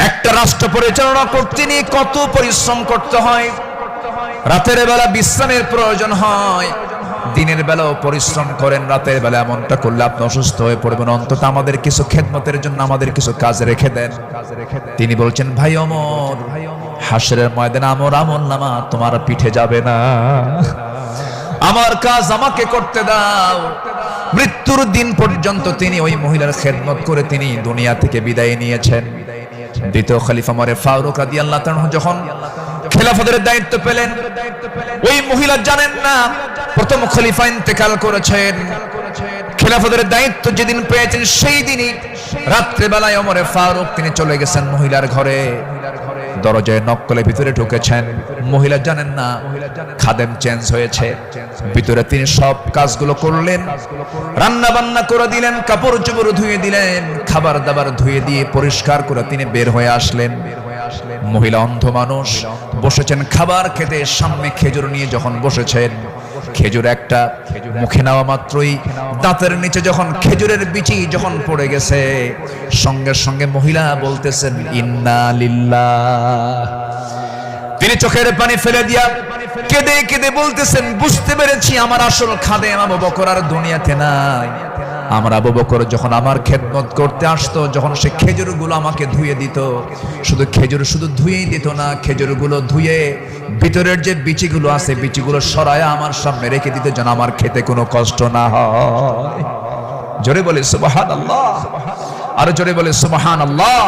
একটা রাষ্ট্র পরিচালনা করতে নিয়ে কত পরিশ্রম করতে হয়। রাতের বেলা বিশ্রামের প্রয়োজন হয়, দিনের বেলাও পরিশ্রম করেন, রাতের বেলা এমনটা করলে আপনি অসুস্থ হয়ে পড়বেন, অন্তত আমাদের কিছু খেদমতের জন্য আমাদের কিছু কাজ রেখে দেন। তিনি বলছেন, ভাই ওমর, হাসরের ময়দানে আমার আমলনামা তোমার পিঠে যাবে না, আমার কাজ আমাকে করতে দাও। মৃত্যুর দিন পর্যন্ত তিনি ওই মহিলার খেদমত করে তিনি দুনিয়া থেকে বিদায় নিয়েছেন। দ্বিতীয় খলিফা ওমর ফারুক রাদিয়াল্লাহু তাআলা যখন খেলাফতের দায়িত্ব পেলেন, ওই মহিলা জানেন না প্রথম খলিফা ইন্তেকাল করেছেন। খেলাফতের দায়িত্ব যেদিন পেয়েছেন সেই দিনই রাত্রে বেলায় ওমর ফারুক তিনি চলে গেছেন মহিলার ঘরে, দরজায় নক করে ভিতরে ঢুকেছেন। মহিলা জানেন না খাদেম চেঞ্জ হয়েছে। ভিতরে তিনি সব কাজগুলো করলেন, রান্না বান্না করে দিলেন, কাপড় চোপড় ধুয়ে দিলেন, খাবার দাবার ধুয়ে দিয়ে পরিষ্কার করে তিনি বের হয়ে আসলেন। মহিলা অন্ধ মানুষ, বসেছেন খাবার খেতে, সামনে খেজুর নিয়ে যখন বসেছেন, খেজুর একটা মুখে নেওয়া মাত্রই দাঁতের নিচে যখন খেজুরের বিচি যখন পড়ে গেছে, সঙ্গে সঙ্গে মহিলা বলতেছেন ইন্না লিল্লাহ। তিনি চোখের পানি ফেলে দিয়া কেঁদে কেঁদে বলতেছেন, বুঝতে পেরেছি আমার আসল খাদেম আবু বকর আর দুনিয়াতে নাই। আমার আবু বকর যখন আমার খেদমত করতে আসতো, যখন সে খেজুরগুলো আমাকে ধুয়ে দিত, শুধু খেজুর শুধু ধুয়েই দিত না, খেজুরগুলো ধুয়ে ভিতরের যে বিচিগুলো আছে বিচিগুলো সরায় আমার সামনে রেখে দিত, যেন আমার খেতে কোনো কষ্ট না হয়। জোরে বলে সুবহানাল্লাহ, আর জোরে বলে সুবহানাল্লাহ।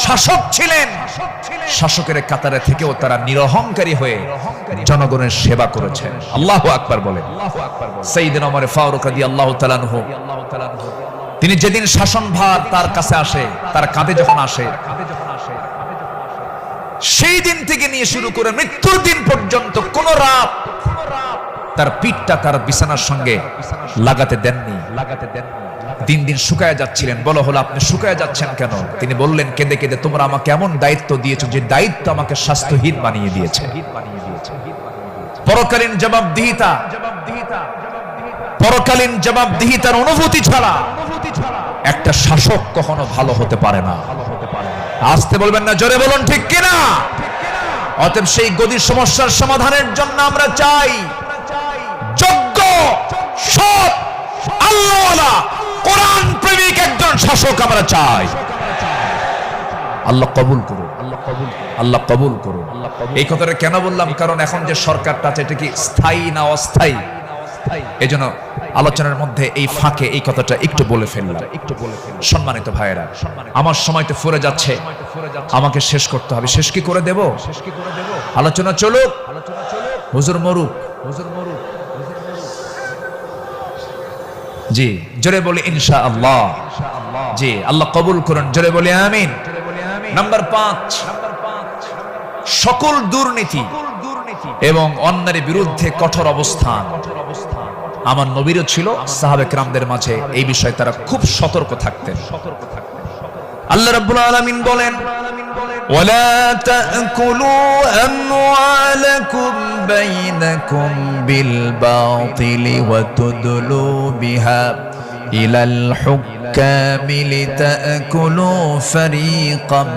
শাসক ছিলেন, শাসকের কাতারে থেকেও তারা নিরহংকারী হয়ে জনগণের সেবা করেছেন। আল্লাহু আকবার বলেন। সাইয়েদনা ওমর ফারুক রাদিয়াল্লাহু তাআলা আনহু, তিনি যেদিন শাসনভার তার কাছে আসে, তার কাঁধে যখন আসে, সেই দিন থেকে নিয়ে শুরু করে মৃত্যুর দিন পর্যন্ত কোন রাত তার পিঠটা তার বিছানার সঙ্গে লাগাতে দেননি। দিন দিন শুকায় যাচ্ছিলেন। বলা হলো, আপনি শুকায় যাচ্ছেন কেন? তিনি বললেন কেঁদে কেঁদে, তোমরা আমাকে এমন দায়িত্ব দিয়েছো যে দায়িত্ব আমাকে স্বাস্থ্যহীন বানিয়ে দিয়েছে। পরকালীন জবাবদিহিতা, পরকালীন জবাবদিহিতার অনুভূতি ছাড়া একটা শাসক কখনো ভালো হতে পারে না। আসতে বলবেন না, জোরে বলুন ঠিক কিনা? অতএব সেই গদির সমস্যার সমাধানের জন্য আমরা চাই যোগ্য, সৎ, আল্লাহওয়ালা, কোরআন প্রেমিক একজন শাসক আমরা চাই। আল্লাহ কবুল করুন, আল্লাহ কবুল করুন। এই কথাটা কেন বললাম? কারণ এখন যে সরকারটা আছে এটা কি স্থায়ী না অস্থায়ী? এজন্য আলোচনার মধ্যে এই ফাঁকে এই কথাটা একটু বলে ফেললাম। সম্মানিত ভাইয়েরা, আমার সময় তো ফুরে যাচ্ছে, আমাকে শেষ করতে হবে। শেষ কি করে দেব? আলোচনা চলুক, হুজুর মরুক। জি, জোরে বলি ইনশাআল্লাহ। জি, আল্লাহ কবুল করুন, জোরে বলি আমিন। নাম্বার 5, সকল দুর্নীতি এবং অন্যায়ের বিরুদ্ধে কঠোর অবস্থান। আমার নবীরও ছিল, সাহাবে কেরামদের মাঝে এই বিষয়ে তারা খুব সতর্ক থাকতেন। আল্লাহ রাব্বুল আলামিন বলেন, ওয়ালা তাকুলু আমওয়ালাকুম বাইনাকুম বিল বাতিলি ওয়া তুদলু বিহা ইলাল হুক্কামি লিতাকুলু ফারীকাম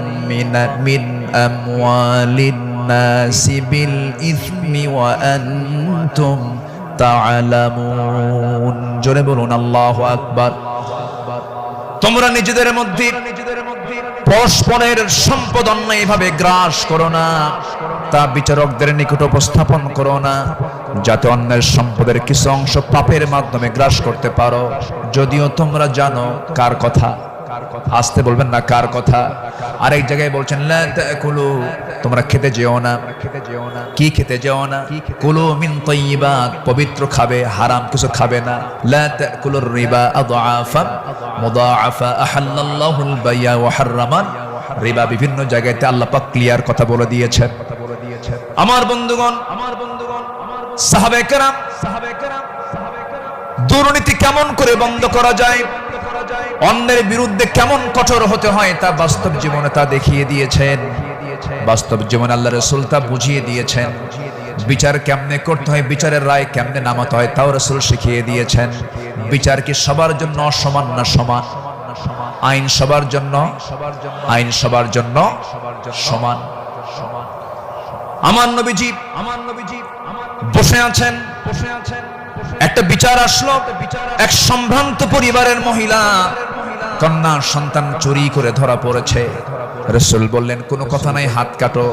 মিন আমওয়ালিন নাসি বিল ইসমি ওয়া আনতুম তা'লামুন। জোরে বলুন আল্লাহু আকবার। তোমরা নিজেদের মধ্যে পরস্পরের সম্পদ অন্যায়ভাবে গ্রাস করো না, তা বিচারকদের নিকট উপস্থাপন করো না, যাতে অন্যের সম্পদের কিছু অংশ পাপের মাধ্যমে গ্রাস করতে পারো, যদিও তোমরা জানো কার কথা। আসতে বলবেন না, কার কথা। আরেক জায়গায় বলছেন, লা তাকুলু, তোমরা খেতে যেও না। কি খেতে যেও না? কুলু মিন তাইয়্যিবাত, পবিত্র খাবে, হারাম কিছু খাবে না। লা তাকুলুর রিবা আযআফান মুদাআফা আহাল্লাল্লাহুল বাই'a ওয়া হাররামান রিবা। বিভিন্ন জায়গাতে আল্লাহ পাক ক্লিয়ার কথা বলে দিয়েছেন। আমার বন্ধুগণ, সাহাবে কেরাম দুর্নীতি কেমন করে বন্ধ করা যায়, অন্যের বিরুদ্ধে কেমন কঠোর হতে হয়, তা বাস্তব জীবনে তা দেখিয়ে দিয়েছেন। বাস্তব জীবনে আল্লাহ রাসূল তা বুঝিয়ে দিয়েছেন। বিচার কেমনে করতে হয়, বিচারের রায় কেমনে নামাতে হয়, তাও রাসূল শিখিয়ে দিয়েছেন। বিচার কি সবার জন্য সমান না সমান? আইন সবার জন্য, আইন সবার জন্য সমান। আমার নবীজি বসে আছেন, একটা বিচার আসলো। এক সম্ভ্রান্ত পরিবারের মহিলা কন্যা সন্তান চুরি করে ধরা পড়েছে। রাসূল বললেন কোনো কথা নাই, হাত কাটো,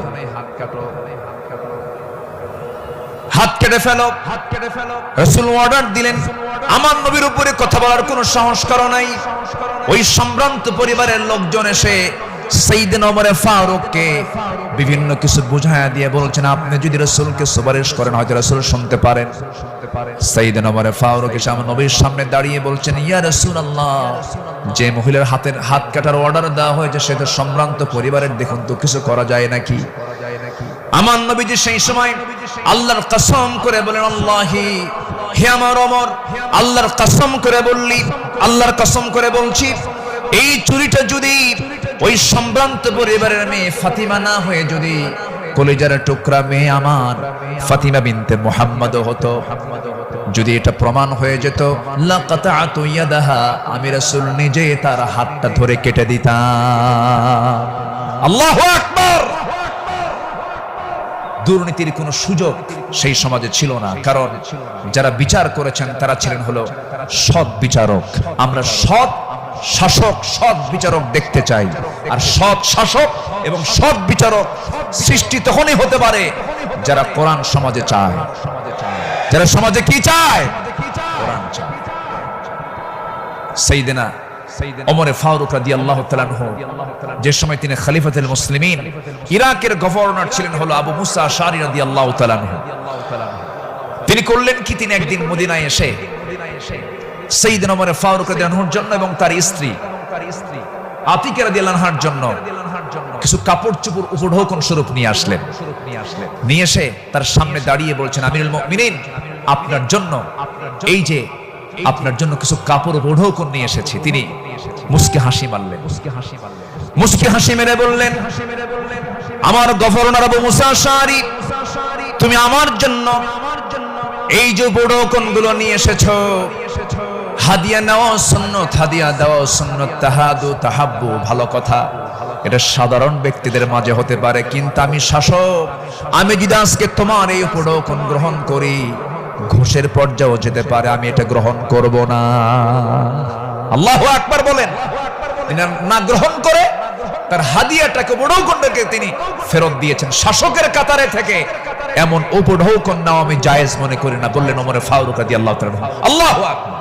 হাত কেটে ফেলো। রাসূল অর্ডার দিলেন। আমার নবীর উপরে কথা বলার কোনো সাহস কারো নাই। ওই সম্ভ্রান্ত পরিবারের লোকজন এসে সাইয়েদনা ওমর ফারুককে বিভিন্ন কিছু বুঝায়া দিয়ে বলছেন, আপনি যদি রাসূলকে সুপারিশ করেন হয়তো রাসূল শুনতে পারেন। সাইয়েদনা ওমর ফারুক এসে আমার নবীর সামনে দাঁড়িয়ে বলছেন, ইয়া রাসূলুল্লাহ, যে মহিলার হাত কাটার অর্ডার দেওয়া হয়েছে সে তো সম্ভ্রান্ত পরিবারের, দেখুন তো কিছু করা যায় নাকি। আমার নবীজি সেই সময় আল্লাহর কসম করে বলেন, আল্লাহি, হে আমার ওমর, আল্লাহর কসম করে বললি, আল্লাহর কসম করে বলছি, এই চুরিটা যদি ওই সম্ভ্রান্ত পরিবারের মেয়ে ফাতিমা না হয়ে যদি কলিজার টুকরা মেয়ে আমার ফাতিমা বিনতে মুহাম্মদ হতো, যদি এটা প্রমাণ হয়ে যেত, লাকাতাতু ইয়াদাহা, আমি রাসূল নিজে তার হাতটা ধরে কেটে দিতাম। আল্লাহু আকবার। দুর্নীতির কোনো সুযোগ সেই সমাজে ছিল না, কারণ যারা বিচার করেছেন তারা ছিলেন হলো সৎ বিচারক। আমরা সৎ শাসক, সৎ বিচারক দেখতে চাই। আর সৎ শাসক এবং সৎ বিচারক সৃষ্টি তখনই হতে পারে যারা কোরআন সমাজে চায়। যারা সমাজে কি চায়? কোরআন চায়। সাইয়েদনা ওমর ফারুক রাদিয়াল্লাহু তাআলা আনহু, যে সময় তিনি খলিফাতুল মুসলিমিন, ইরাকের গভর্নর ছিলেন হলো আবু মুসা আশআরী রাদিয়াল্লাহু তাআলা আনহু। তিনি করলেন কি, তিনি একদিন মদিনায় এসে সাইয়েদনা ওমর ফারুক রাদিয়াল্লাহু আনহুর জন্য এবং তার স্ত্রী আতিকা রাদিয়াল্লাহু আনহার জন্য কিছু কাপড় চোপড় উপঢৌকন স্বরূপ নিয়ে আসলেন। নিয়ে এসে তার সামনে দাঁড়িয়ে বলছেন, আমিরুল মুমিনিন, আপনার জন্য এই যে আপনার জন্য কিছু কাপড় উপঢৌকন নিয়ে এসেছি। তিনি মুস্কি হাসি মারলেন। মুস্কি হাসি মেরে বললেন, আমার গভর্নর আবু মুসা আশআরী, তুমি আমার জন্য এই যে উপঢৌকন গুলো নিয়ে এসেছো, হাদিয়া নেওয়া সুন্নাত, হাদিয়া দেওয়া সুন্নাত, তাহাদু তাহাব্বু, ভালো কথা, এটা সাধারণ ব্যক্তিদের মাঝে হতে পারে, কিন্তু আমি শাসক, আমি যদি আজকে তোমার এই উপঢৌকন গ্রহণ করি ঘুষের পর্যায়েও যেতে পারে, আমি এটা গ্রহণ করব না। আল্লাহু আকবার বলেন। না গ্রহণ করে তার হাদিয়াটাকে, উপঢৌকনটাকে তিনি ফেরত দিয়েছেন। শাসকের কাতারে থেকে এমন উপঢৌকন নাও আমি জায়েজ মনে করি না, বললেন ওমর ফারুক রাদিয়াল্লাহু তাআলা। আল্লাহু আকবার।